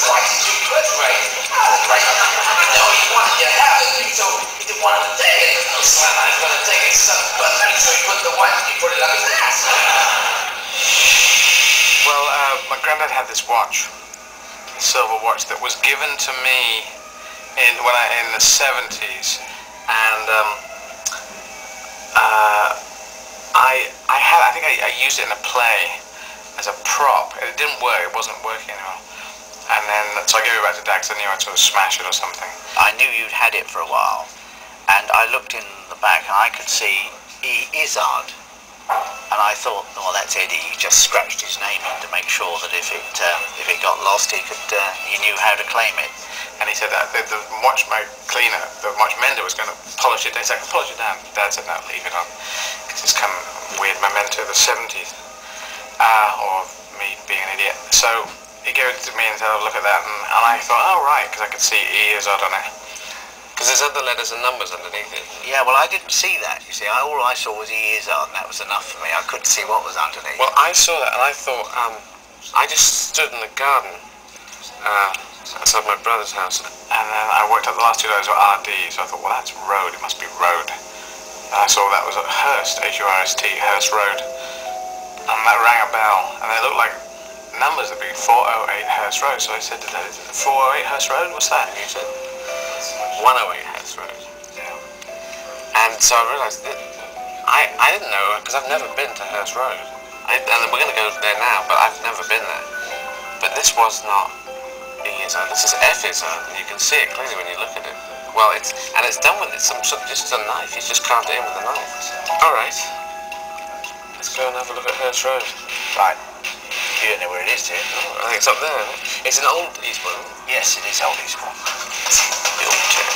Why did you put right? Right. No, he wanted you to have it, and so he didn't want him to take it. No son, I'm gonna take it, son. So he put the watch and he put it up his ass. Well, my granddad had this watch, a silver watch that was given to me in the 70s, and I think I used it in a play as a prop. It didn't work. It wasn't working anymore. And then, so I gave it back to Dad because I knew I'd sort of smash it or something. I knew you'd had it for a while, and I looked in the back and I could see Izzard. And I thought, well, that's Eddie. He just scratched his name in to make sure that if it got lost, he knew how to claim it. And he said that the watch cleaner, the watch mender, was going to polish it. He said, polish it down. Dad said, no, leave it on, because it's kind of weird memento of the 70s, or me being an idiot. So he gave it to me and said, oh, look at that, and I thought, oh, right, because I could see Izzard on it. Because there's other letters and numbers underneath it. Yeah, well, I didn't see that, you see. All I saw was Izzard, and that was enough for me. I couldn't see what was underneath. Well, I saw that, and I thought, I just stood in the garden outside my brother's house, and then I worked out the last 2 letters were RD, so I thought, well, that's road, it must be road. And I saw that was at Hurst, H-U-R-S-T, Hurst Road, and that rang a bell, and they looked like numbers that would be 408 Hurst Road, so I said to Dad, 408 Hurst Road, what's that? And he said, 108 Hurst Road. Yeah. And so I realised that I didn't know, because I've never been to Hurst Road. And we're going to go there now, but I've never been there. But this was not Izzard, this is F-Izzard, and you can see it clearly when you look at it. Well, it's done with just a knife, he's just carved it in with a knife. Alright, let's go and have a look at Hurst Road. Right. You don't know where it is, do you? Oh, I think it's up there. It's an old Eastbourne. Yes, it is old Eastbourne. The old chair.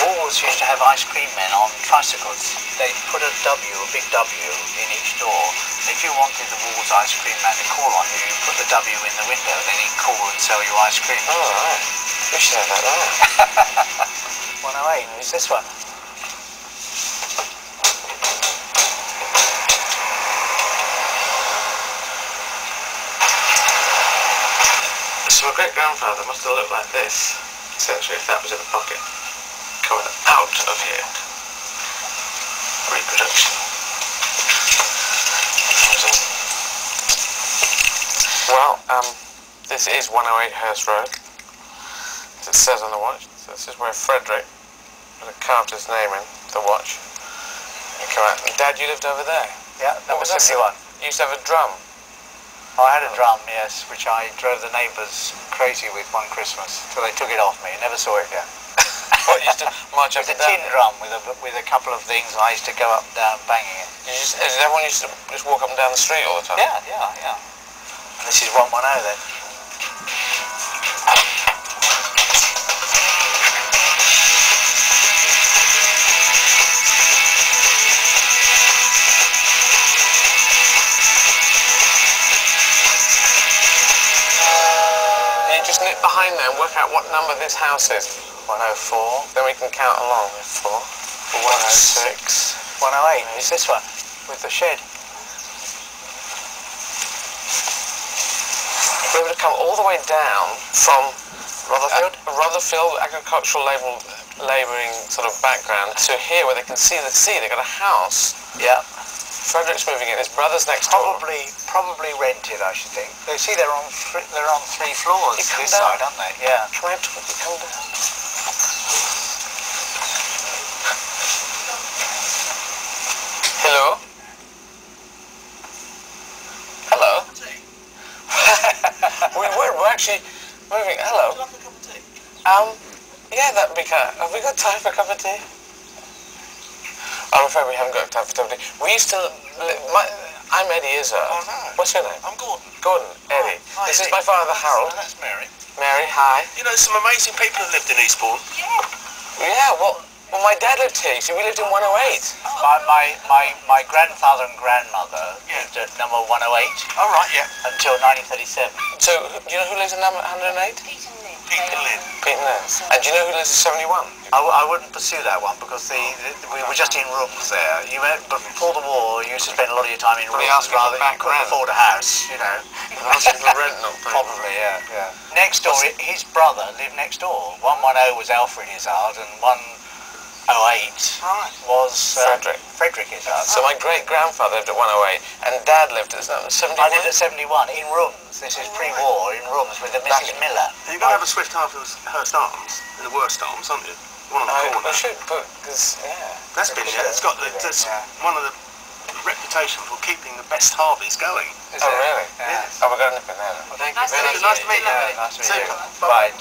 Walls used to have ice cream men on tricycles. They put a big W in each door. And if you wanted the Walls ice cream man to call on you, you put the W in the window, and then he'd call and sell you ice cream. Oh, right. We should have that there. 108, who's this one? So my great-grandfather must have looked like this, essentially, if that was in the pocket. Coming out of here. Reproduction. Well, this is 108 Hurst Road, as it says on the watch. So this is where Frederick carved his name in the watch. You come out. And Dad, you lived over there? Yeah, that was the one. You used to have a drum? Oh, I had a drum, yes, which I drove the neighbours crazy with one Christmas, till they took it off me and never saw it again. What, you used to march up and down? It was a tin drum with a couple of things, and I used to go up and down banging it. Did everyone used to just walk up and down the street all the time? Yeah. And this is 110 then. Just nip behind there and work out what number this house is. 104. Then we can count along. 4, 106. 108 is this one, with the shed. We would have come all the way down from Rotherfield, agricultural labouring sort of background, to here where they can see the sea. They've got a house. Yeah. Frederick's moving in. His brother's next door. Probably rented, I should think. They see they're on 3 floors this side, aren't they? Yeah. Can I talk? Come down. Hello. Hello. We're actually moving. Hello. Would you like a cup of tea? Yeah, that'd be kind. Have we got time for a cup of tea? I'm afraid we haven't got time for tea. We used to I'm Eddie Izzard. Oh, no. What's your name? I'm Gordon. Gordon, Eddie. Hi, This Eddie. is my father, Harold. Oh, that's Mary. Mary, hi. You know, some amazing people have lived in Eastbourne. Yeah, well, my dad lived here. So we lived in 108. My grandfather and grandmother lived at number 108. Oh, right, yeah. Until 1937. So, do you know who lives in number 108? Peter Pete and Lynn. Pete and Lynn. And do you know who lives in 71? I wouldn't pursue that one because we were just in rooms there. But before the war, you used to spend a lot of your time in rooms rather than you couldn't afford a house, you know. Asking for rent, not paying. Probably, yeah. Next door, his brother lived next door. 110 was Alfred Izzard, and 108 was Frederick Izzard. So my great-grandfather lived at 108, and Dad lived at 71? I lived at 71 in rooms. This is pre-war, in rooms with a Mrs. Miller. You're going to have a Swift Hurst Arms, in the worst arms, aren't you? One on the corner. I should, because, That's been there. It's got that's one of the reputation for keeping the best Harveys going. Oh, really? Yeah. Oh, we're going to nip in there. Well, thank you. Nice to meet you. Nice to meet you. Bye.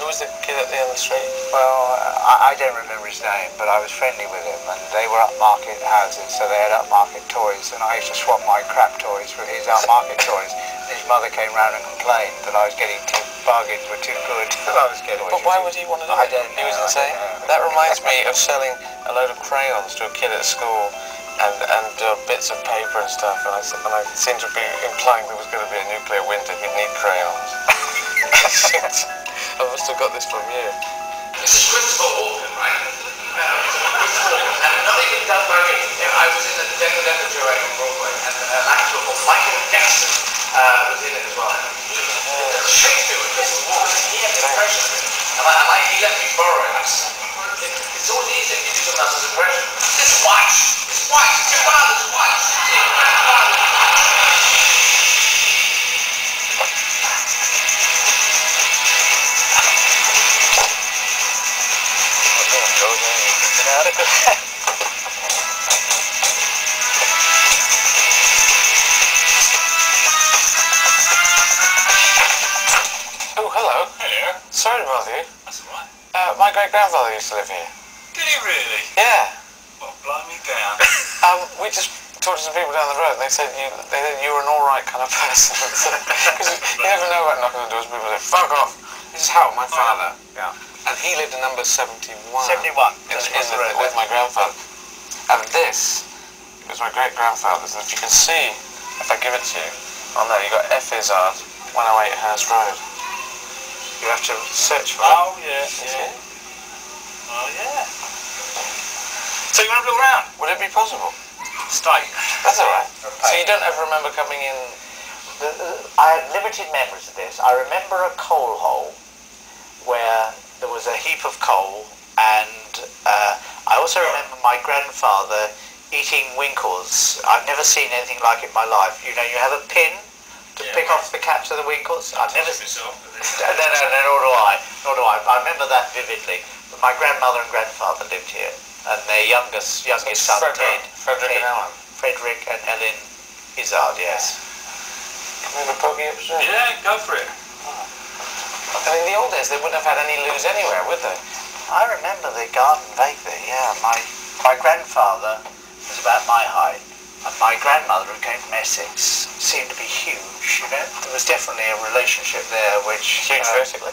Who was the kid at the end of the street? Well, I don't remember his name, but I was friendly with him, and they were upmarket houses, so they had upmarket toys, and I used to swap my crap toys for his upmarket toys. His mother came round and complained that I was getting bargains were too good. I was getting. But why would he want to do I it? don't know. He was insane. That reminds me of selling a load of crayons to a kid at school, and bits of paper and stuff, and I seemed to be implying there was going to be a nuclear winter. He'd need crayons. I must have got this from you. This is Christopher Walken, right? And nothing had done by me. I was in the Decadent Duet on Broadway, and an actor called Michael Gaston was in it as well. Shakespeare with Christopher Walken, he had the impression of it. And he let me borrow it. It's always easier if you do someone else's impression. It's white! It's white! It's your father's white! Oh, hello. Hello. Sorry to bother you. That's all right. My great-grandfather used to live here. Did he really? Yeah. Well, blow me down. We just talked to some people down the road, and they said you were an all-right kind of person. Because you never know about knocking on doors. People say, "Fuck off." This is Howard, my father. Yeah. And he lived in number 71. 71. With my grandfather. And this was my great-grandfather's. And if you can see, if I give it to you, on there you got F. Izzard, 108 Hurst Road. You have to search for it. Oh, yeah. Oh, yeah. So you want to look around? Would it be possible? Stay. That's all right. So you don't ever remember coming in? I had limited memories of this. I remember a coal hole where there was a heap of coal, and I also remember my grandfather eating winkles. I've never seen anything like it in my life. You know, you have a pin to pick off the caps of the winkles. I've never seen. No, nor do I. I remember that vividly. But my grandmother and grandfather lived here, and their youngest son, Frederick and Ellen. Frederick and Ellen Izzard, yes. Can we have a pokey upstairs? Yeah, go for it. And in the old days, they wouldn't have had any loos anywhere, would they? I remember the garden vaguely, yeah. My grandfather was about my height, and my grandmother, who came from Essex, seemed to be huge, you know. There was definitely a relationship there which... Huge vertically?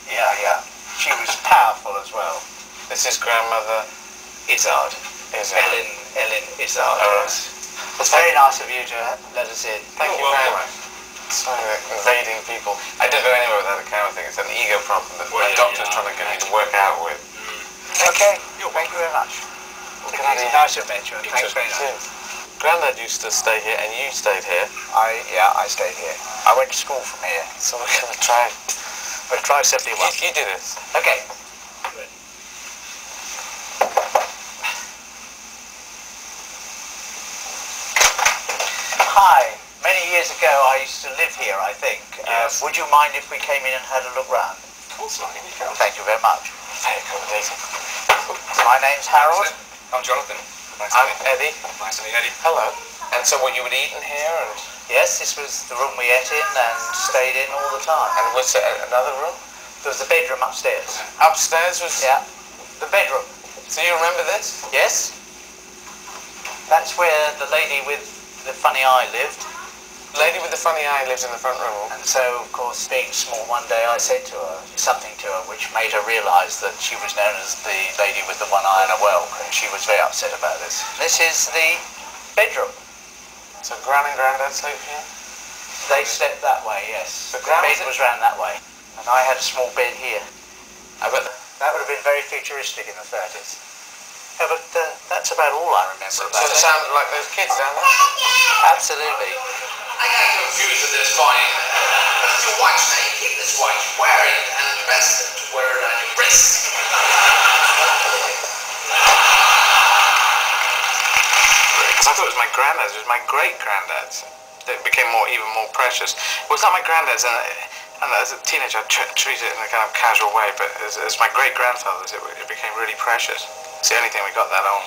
Yeah. She was powerful as well. This is grandmother Izzard. Ellen Izzard. Yes. It's very nice of you to let us in. Thank you very much. Sorry, invading people. I don't go anywhere without a camera thing. It's an ego problem that my doctor's trying to get me to work out with. Okay, thank you very much. It's nice to meet you. Thanks very much. Grandad used to stay here, and you stayed here. I stayed here. I went to school from here. So we're going to try. We'll try 71. You do this. Okay. Hi. Many years ago, I used to live here, I think. Yes. Would you mind if we came in and had a look round? Of course not. Thank you very much. Very accommodating. My name's Harold. I'm Jonathan. I'm Eddie. Nice to meet you, Eddie. Hello. And so what, you would eat in here? And Yes, this was the room we ate in and stayed in all the time. was there another room? There was the bedroom upstairs. Upstairs was... Yeah, the bedroom. So you remember this? Yes. That's where the lady with the funny eye lived. The lady with the funny eye lives in the front room. And so, of course, being small, one day I said to her something to her which made her realise that she was known as the lady with the one eye and a whelk, and she was very upset about this. This is the bedroom. So Gran and Grandad sleep here? They slept that way, yes. The The gran bed was round that way. And and I had a small bed here. I bet That would have been very futuristic in the 30s. Yeah, but that's about all I remember so about they it. sound like those kids down there. Absolutely. I got confused with this buying. That's your watch now. You keep this watch, wear it, and best to wear it on your wrist. Because I thought it was my granddad's, it was my great-granddad's. It became even more precious. Well, it's not my granddad's, and as a teenager I treated it in a kind of casual way, but as my great-grandfather's, it became really precious. It's the only thing we got that old.